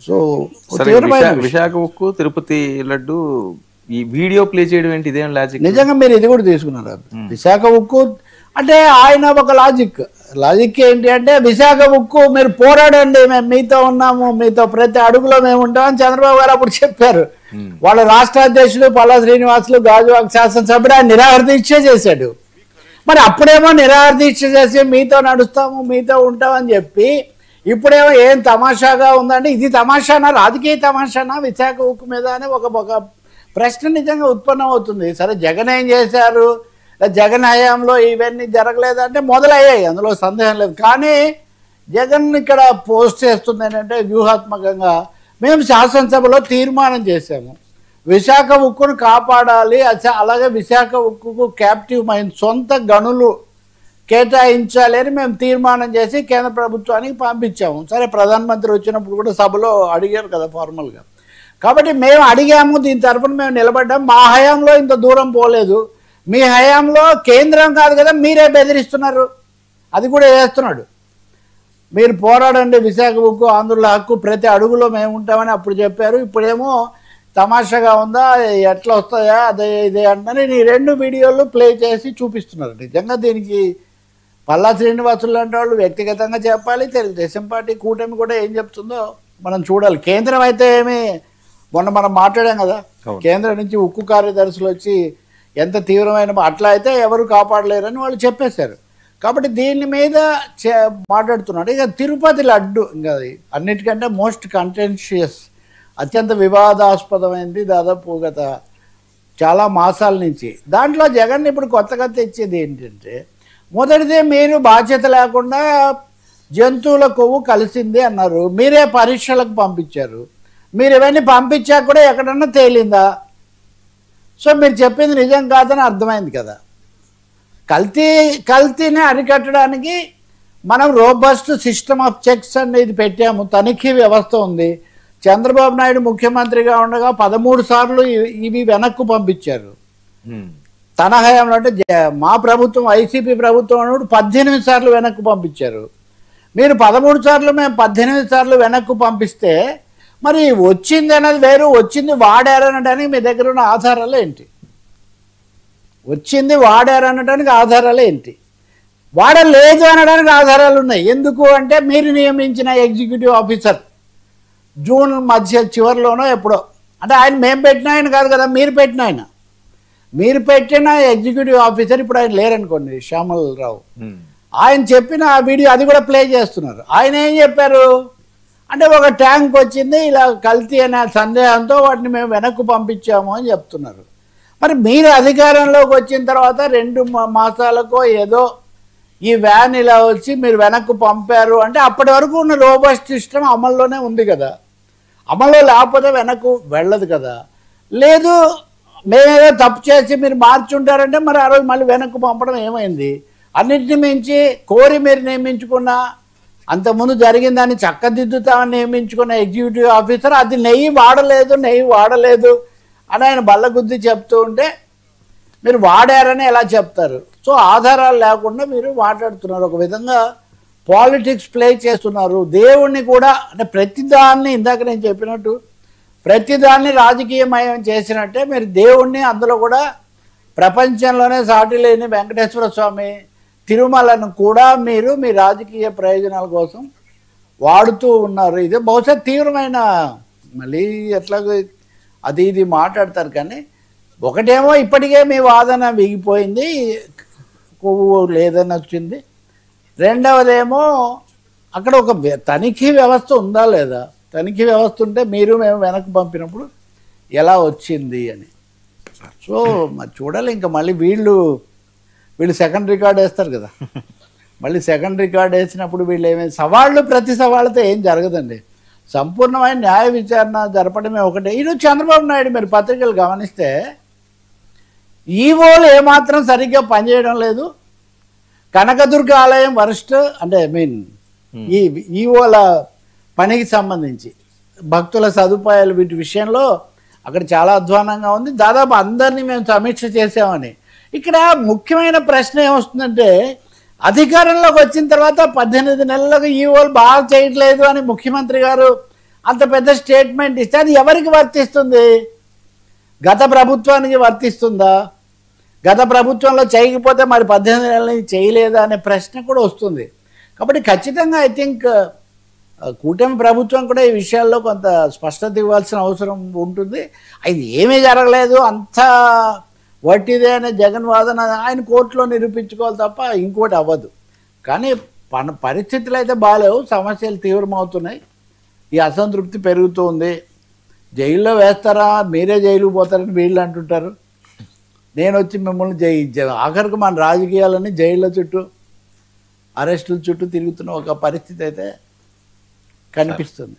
So Visakha ఉక్కు తిరుపతి లడ్డు ఈ video play చేయడం ఏంటి, ఇదేం లాజిక్? నిజంగా మీరు ఇది కూడా తీసుకున్నారు. విశాఖ ఉక్కు అంటే ఆయన ఒక లాజిక్ ఏంటి అంటే, విశాఖ ఉక్కు మీరు పోరాడండి, మేము మీతో ఉన్నాము, మీతో ప్రతి అడుగులో మేము ఉంటామని చంద్రబాబు గారు అప్పుడు చెప్పారు. వాళ్ళ రాష్ట్ర అధ్యక్షులు పల్లా శ్రీనివాసులు గాజువాక శాసనసభ్యుడు ఆయన నిరాహార దీక్ష చేశాడు. మరి అప్పుడేమో నిరాహార దీక్ష చేసి మీతో నడుస్తాము, మీతో ఉంటామని చెప్పి, ఇప్పుడేమో ఏం తమాషాగా ఉందంటే, ఇది తమాషానా, రాజకీయ తమాషానా విశాఖ ఉక్కు మీద అని ఒక ప్రశ్న నిజంగా ఉత్పన్నం అవుతుంది. సరే జగన్ ఏం చేశారు, జగన్ హయాంలో ఇవన్నీ జరగలేదంటే మొదలయ్యాయి, అందులో సందేహం లేదు. కానీ జగన్ ఇక్కడ పోస్ట్ చేస్తుంది ఏంటంటే, వ్యూహాత్మకంగా మేము శాసనసభలో తీర్మానం చేశాము, విశాఖ ఉక్కును కాపాడాలి, అలాగే విశాఖ ఉక్కుకు క్యాప్టివ్ మైన్ సొంత గనులు కేటాయించాలి అని మేము తీర్మానం చేసి కేంద్ర ప్రభుత్వానికి పంపించాము. సరే ప్రధానమంత్రి వచ్చినప్పుడు కూడా సభలో అడిగారు కదా ఫార్మల్గా. కాబట్టి మేము అడిగాము, దీని తరఫున మేము నిలబడ్డాం, మా హయాంలో ఇంత దూరం పోలేదు, మీ హయాంలో కేంద్రం కాదు కదా మీరే బెదిరిస్తున్నారు, అది కూడా చేస్తున్నాడు. మీరు పోరాడండి విశాఖ ఉక్కు ఆంధ్రుల హక్కు, ప్రతి అడుగులో మేము ఉంటామని అప్పుడు చెప్పారు. ఇప్పుడేమో తమాషాగా ఉందా, ఎట్లా వస్తాయా, అదే ఇదే అంటని ఈ 2 వీడియోలు ప్లే చేసి చూపిస్తున్నారు. నిజంగా దీనికి పల్లా శ్రీనివాసులు లాంటి వాళ్ళు వ్యక్తిగతంగా చెప్పాలి, తెలుగుదేశం పార్టీ కూటమి కూడా ఏం చెప్తుందో మనం చూడాలి. కేంద్రం అయితే ఏమి, మొన్న మనం మాట్లాడాం కదా, కేంద్రం నుంచి ఉక్కు కార్యదర్శులు వచ్చి ఎంత తీవ్రమైన, అట్లా అయితే ఎవరు కాపాడలేరని వాళ్ళు చెప్పేశారు. కాబట్టి దీని మీద మాట్లాడుతున్నాడు. ఇక తిరుపతి లడ్డు ఇంకా అన్నిటికంటే మోస్ట్ కంటెన్షియస్, అత్యంత వివాదాస్పదమైంది దాదాపు గత చాలా మాసాల నుంచి. దాంట్లో జగన్ ఇప్పుడు కొత్తగా తెచ్చేది ఏంటంటే, మొదటిదే మీరు బాధ్యత లేకుండా జంతువుల కొవ్వు కలిసింది అన్నారు, మీరే పరీక్షలకు పంపించారు, మీరు ఇవన్నీ పంపించాక కూడా ఎక్కడన్నా తేలిందా? సో మీరు చెప్పింది నిజం కాదని అర్థమైంది కదా. కల్తీని అరికట్టడానికి మనం రోబస్ట్ సిస్టమ్ ఆఫ్ చెక్స్ అనేది పెట్టాము, తనిఖీ వ్యవస్థ ఉంది. చంద్రబాబు నాయుడు ముఖ్యమంత్రిగా ఉండగా 13 సార్లు ఇవి వెనక్కు పంపించారు తన హయాంలో. అంటే మా ప్రభుత్వం వైసీపీ ప్రభుత్వం అన్నప్పుడు 18 సార్లు వెనక్కు పంపించారు. మీరు 13 సార్లు, మేము 18 సార్లు వెనక్కు పంపిస్తే మరి వచ్చింది అనేది వేరు, వచ్చింది వాడారనడానికి మీ దగ్గర ఉన్న ఆధారాలు ఏంటి? వచ్చింది వాడారనడానికి ఆధారాలు ఏంటి? వాడలేదు అనడానికి ఆధారాలు ఉన్నాయి. ఎందుకు అంటే మీరు నియమించిన ఎగ్జిక్యూటివ్ ఆఫీసర్ జూన్ మధ్య చివరిలోనో ఎప్పుడో, అంటే ఆయన మేము పెట్టిన ఆయన కాదు కదా, మీరు పెట్టిన ఎగ్జిక్యూటివ్ ఆఫీసర్ ఇప్పుడు ఆయన లేరనుకోండి, శ్యామల్ రావు, ఆయన చెప్పిన ఆ వీడియో అది కూడా ప్లే చేస్తున్నారు. ఆయన ఏం చెప్పారు అంటే, ఒక ట్యాంక్ వచ్చింది ఇలా కల్తీ అనే సందేహంతో వాటిని మేము వెనక్కు పంపించాము అని చెప్తున్నారు. మరి మీరు అధికారంలోకి వచ్చిన తర్వాత 2 మాసాలకో ఏదో ఈ వ్యాన్ ఇలా వచ్చి మీరు వెనక్కు పంపారు అంటే, అప్పటి వరకు ఉన్న రోబస్ట్ సిస్టమ్ అమల్లోనే ఉంది కదా, అమల్లో లేకపోతే వెనక్కు వెళ్ళదు కదా. లేదు మేమేదో తప్పు చేసి మీరు మార్చుంటారంటే మరి ఆ రోజు మళ్ళీ వెనక్కు పంపడం ఏమైంది? అన్నింటిని మించి కోరి మీరు నియమించుకున్న, అంతకుముందు జరిగిన దాన్ని చక్కదిద్దుతామని నియమించుకున్న ఎగ్జిక్యూటివ్ ఆఫీసర్ అది నెయ్యి వాడలేదు అని ఆయన బల్లగుద్ది చెప్తూ ఉంటే మీరు వాడారని ఎలా చెప్తారు? సో ఆధారాలు లేకుండా మీరు మాట్లాడుతున్నారు, ఒక విధంగా పాలిటిక్స్ ప్లే చేస్తున్నారు. దేవుణ్ణి కూడా అంటే ప్రతిదాన్ని, ఇందాక నేను చెప్పినట్టు ప్రతిదాన్ని రాజకీయమయం చేసినట్టే మీరు దేవుణ్ణి, అందులో కూడా ప్రపంచంలోనే సాటి లేని వెంకటేశ్వర స్వామి తిరుమలను కూడా మీరు మీ రాజకీయ ప్రయోజనాల కోసం వాడుతూ ఉన్నారు. ఇది బహుశా తీవ్రమైన, మళ్ళీ ఎట్లాగో అది ఇది మాట్లాడతారు. కానీ ఒకటేమో ఇప్పటికే మీ వాదన విగిపోయింది, కొవ్వు లేదని వచ్చింది. రెండవదేమో అక్కడ ఒక తనిఖీ వ్యవస్థ ఉందా లేదా, తనిఖీ వ్యవస్థ ఉంటే మీరు మేము వెనక్కి పంపినప్పుడు ఎలా వచ్చింది అని. సో మరి చూడాలి. ఇంకా మళ్ళీ వీళ్ళు సెకండ్ రికార్డ్ వేస్తారు కదా, మళ్ళీ సెకండ్ రికార్డ్ వేసినప్పుడు వీళ్ళు ఏమైనా సవాళ్ళు, ప్రతి సవాళ్ళతో ఏం జరగదండి. సంపూర్ణమైన న్యాయ విచారణ జరపడమే ఒకటే. ఈరోజు చంద్రబాబు నాయుడు మీరు పత్రికలు గమనిస్తే ఈవోలు ఏమాత్రం సరిగ్గా పనిచేయడం లేదు. కనకదుర్గ ఆలయం వరస్ట్, అంటే ఈ ఈవోల పనికి సంబంధించి భక్తుల సదుపాయాలు వీటి విషయంలో అక్కడ చాలా అధ్వానంగా ఉంది. దాదాపు అందరినీ మేము సమీక్ష చేసామని. ఇక్కడ ముఖ్యమైన ప్రశ్న ఏమొస్తుందంటే, అధికారంలోకి వచ్చిన తర్వాత 18 నెలలకు ఈవోలు బాగా చేయట్లేదు అని ముఖ్యమంత్రి గారు అంత పెద్ద స్టేట్మెంట్ ఇస్తే అది ఎవరికి వర్తిస్తుంది? గత ప్రభుత్వానికి వర్తిస్తుందా? గత ప్రభుత్వంలో చేయకపోతే మరి 18 నెలల నుంచి చేయలేదా అనే ప్రశ్న కూడా వస్తుంది. కాబట్టి ఖచ్చితంగా ఐ థింక్ కూటమి ప్రభుత్వం కూడా ఈ విషయాల్లో కొంత స్పష్టత ఇవ్వాల్సిన అవసరం ఉంటుంది. అది ఏమీ జరగలేదు, అంతా వట్టిదే అనే జగన్ వాదన ఆయన కోర్టులో నిరూపించుకోవాలి తప్ప ఇంకోటి అవ్వదు. కానీ పరిస్థితులు అయితే బాగాలేవు, సమస్యలు తీవ్రమవుతున్నాయి, ఈ అసంతృప్తి పెరుగుతుంది. జైల్లో వేస్తారా, మీరే జైలుకు పోతారని వీళ్ళు అంటుంటారు. నేను వచ్చి మిమ్మల్ని ఆఖరికి మన రాజకీయాలని జైళ్ళ చుట్టూ అరెస్టుల చుట్టూ తిరుగుతున్న ఒక పరిస్థితి అయితే కనిపిస్తుంది.